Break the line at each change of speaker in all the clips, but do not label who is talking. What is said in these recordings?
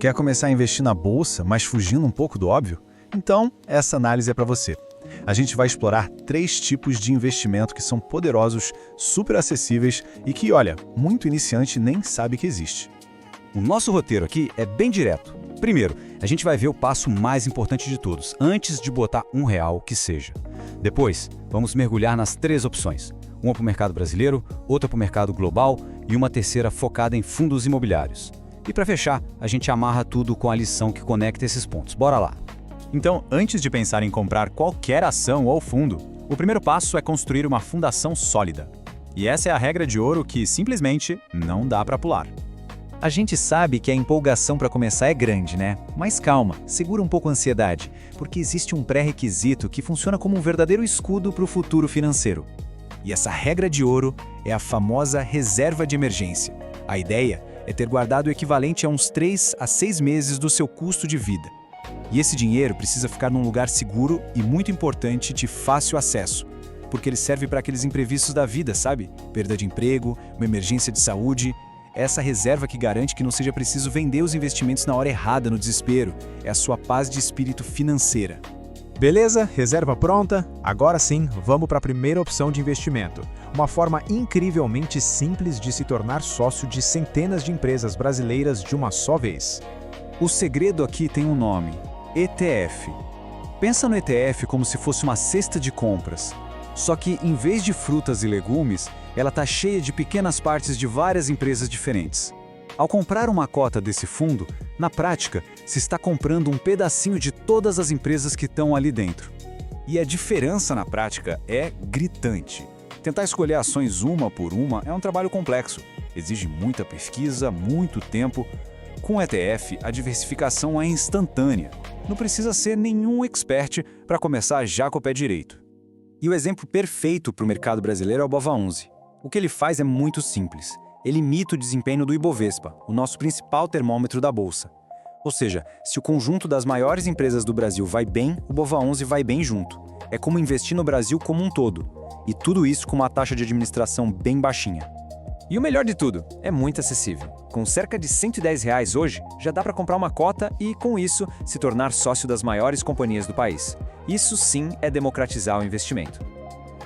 Quer começar a investir na bolsa, mas fugindo um pouco do óbvio? Então, essa análise é para você. A gente vai explorar 3 tipos de investimento que são poderosos, super acessíveis e que, olha, muito iniciante nem sabe que existe.
O nosso roteiro aqui é bem direto. Primeiro, a gente vai ver o passo mais importante de todos, antes de botar R$1 que seja. Depois, vamos mergulhar nas 3 opções. Uma para o mercado brasileiro, outra para o mercado global e uma terceira focada em fundos imobiliários. E para fechar, a gente amarra tudo com a lição que conecta esses pontos. Bora lá!
Então, antes de pensar em comprar qualquer ação ou fundo, o primeiro passo é construir uma fundação sólida. E essa é a regra de ouro que, simplesmente, não dá para pular.
A gente sabe que a empolgação para começar é grande, né? Mas calma, segura um pouco a ansiedade, porque existe um pré-requisito que funciona como um verdadeiro escudo para o futuro financeiro. E essa regra de ouro é a famosa reserva de emergência. A ideia é ter guardado o equivalente a uns 3 a 6 meses do seu custo de vida. E esse dinheiro precisa ficar num lugar seguro e muito importante de fácil acesso, porque ele serve para aqueles imprevistos da vida, sabe? Perda de emprego, uma emergência de saúde. Essa reserva que garante que não seja preciso vender os investimentos na hora errada, no desespero. É a sua paz de espírito financeira.
Beleza, reserva pronta? Agora sim, vamos para a primeira opção de investimento. Uma forma incrivelmente simples de se tornar sócio de centenas de empresas brasileiras de uma só vez.
O segredo aqui tem um nome: ETF. Pensa no ETF como se fosse uma cesta de compras. Só que, em vez de frutas e legumes, ela está cheia de pequenas partes de várias empresas diferentes. Ao comprar uma cota desse fundo, na prática, se está comprando um pedacinho de todas as empresas que estão ali dentro. E a diferença na prática é gritante. Tentar escolher ações uma por uma é um trabalho complexo. Exige muita pesquisa, muito tempo. Com o ETF, a diversificação é instantânea. Não precisa ser nenhum expert para começar já com o pé direito. E o exemplo perfeito para o mercado brasileiro é o BOVA11. O que ele faz é muito simples. Ele imita o desempenho do Ibovespa, o nosso principal termômetro da bolsa. Ou seja, se o conjunto das maiores empresas do Brasil vai bem, o BOVA11 vai bem junto. É como investir no Brasil como um todo. E tudo isso com uma taxa de administração bem baixinha. E o melhor de tudo, é muito acessível. Com cerca de R$110 hoje, já dá para comprar uma cota e, com isso, se tornar sócio das maiores companhias do país. Isso sim é democratizar o investimento.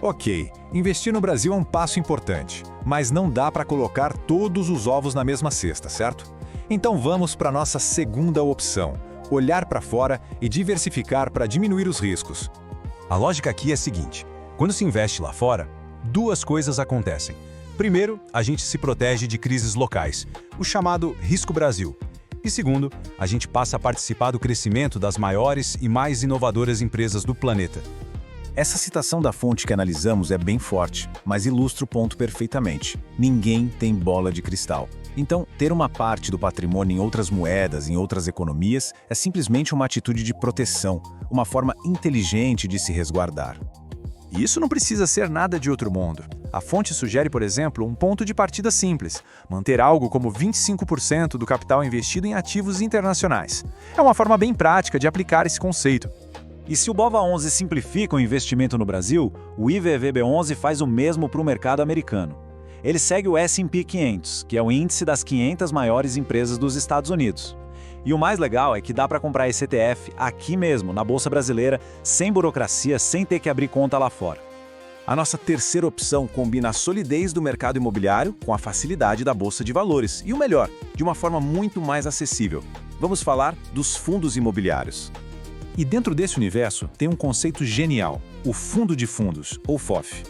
Ok, investir no Brasil é um passo importante, mas não dá para colocar todos os ovos na mesma cesta, certo? Então vamos para a nossa segunda opção: olhar para fora e diversificar para diminuir os riscos. A lógica aqui é a seguinte: quando se investe lá fora, 2 coisas acontecem. Primeiro, a gente se protege de crises locais, o chamado risco Brasil. E segundo, a gente passa a participar do crescimento das maiores e mais inovadoras empresas do planeta.
Essa citação da fonte que analisamos é bem forte, mas ilustra o ponto perfeitamente. Ninguém tem bola de cristal. Então, ter uma parte do patrimônio em outras moedas, em outras economias, é simplesmente uma atitude de proteção, uma forma inteligente de se resguardar.
E isso não precisa ser nada de outro mundo. A fonte sugere, por exemplo, um ponto de partida simples: manter algo como 25% do capital investido em ativos internacionais. É uma forma bem prática de aplicar esse conceito.
E se o BOVA11 simplifica o investimento no Brasil, o IVVB11 faz o mesmo para o mercado americano. Ele segue o S&P 500, que é o índice das 500 maiores empresas dos Estados Unidos. E o mais legal é que dá para comprar esse ETF aqui mesmo, na Bolsa Brasileira, sem burocracia, sem ter que abrir conta lá fora.
A nossa terceira opção combina a solidez do mercado imobiliário com a facilidade da Bolsa de Valores. E o melhor, de uma forma muito mais acessível. Vamos falar dos fundos imobiliários. E dentro desse universo tem um conceito genial: o fundo de fundos, ou FOF.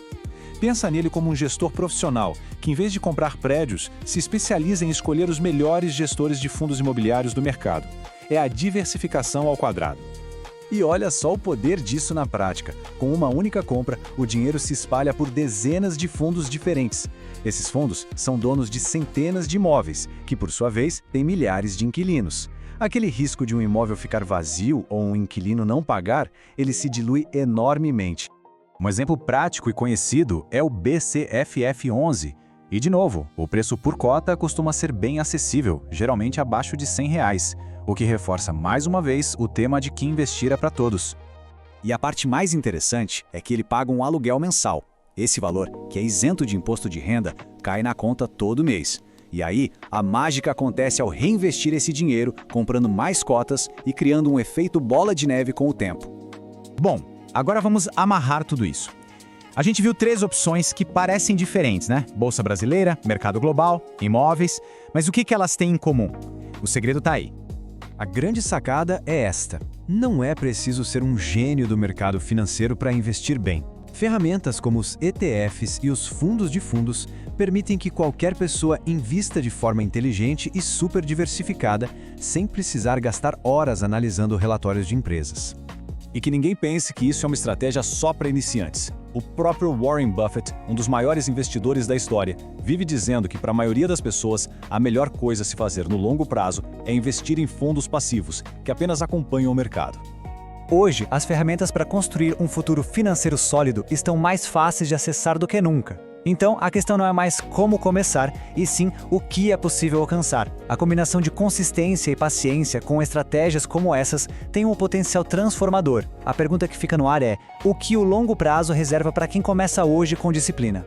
Pensa nele como um gestor profissional que, em vez de comprar prédios, se especializa em escolher os melhores gestores de fundos imobiliários do mercado. É a diversificação ao quadrado. E olha só o poder disso na prática. Com uma única compra, o dinheiro se espalha por dezenas de fundos diferentes. Esses fundos são donos de centenas de imóveis, que por sua vez têm milhares de inquilinos. Aquele risco de um imóvel ficar vazio ou um inquilino não pagar, ele se dilui enormemente. Um exemplo prático e conhecido é o BCFF11. E de novo, o preço por cota costuma ser bem acessível, geralmente abaixo de R$100, o que reforça mais uma vez o tema de que investir é para todos.
E a parte mais interessante é que ele paga um aluguel mensal. Esse valor, que é isento de imposto de renda, cai na conta todo mês. E aí, a mágica acontece ao reinvestir esse dinheiro, comprando mais cotas e criando um efeito bola de neve com o tempo.
Bom, agora vamos amarrar tudo isso. A gente viu 3 opções que parecem diferentes, né? Bolsa brasileira, mercado global, imóveis. Mas o que elas têm em comum? O segredo tá aí.
A grande sacada é esta: não é preciso ser um gênio do mercado financeiro para investir bem. Ferramentas como os ETFs e os fundos de fundos permitem que qualquer pessoa invista de forma inteligente e super diversificada, sem precisar gastar horas analisando relatórios de empresas.
E que ninguém pense que isso é uma estratégia só para iniciantes. O próprio Warren Buffett, um dos maiores investidores da história, vive dizendo que para a maioria das pessoas, a melhor coisa a se fazer no longo prazo é investir em fundos passivos, que apenas acompanham o mercado.
Hoje, as ferramentas para construir um futuro financeiro sólido estão mais fáceis de acessar do que nunca. Então, a questão não é mais como começar, e sim o que é possível alcançar. A combinação de consistência e paciência com estratégias como essas tem um potencial transformador. A pergunta que fica no ar é: o que o longo prazo reserva para quem começa hoje com disciplina?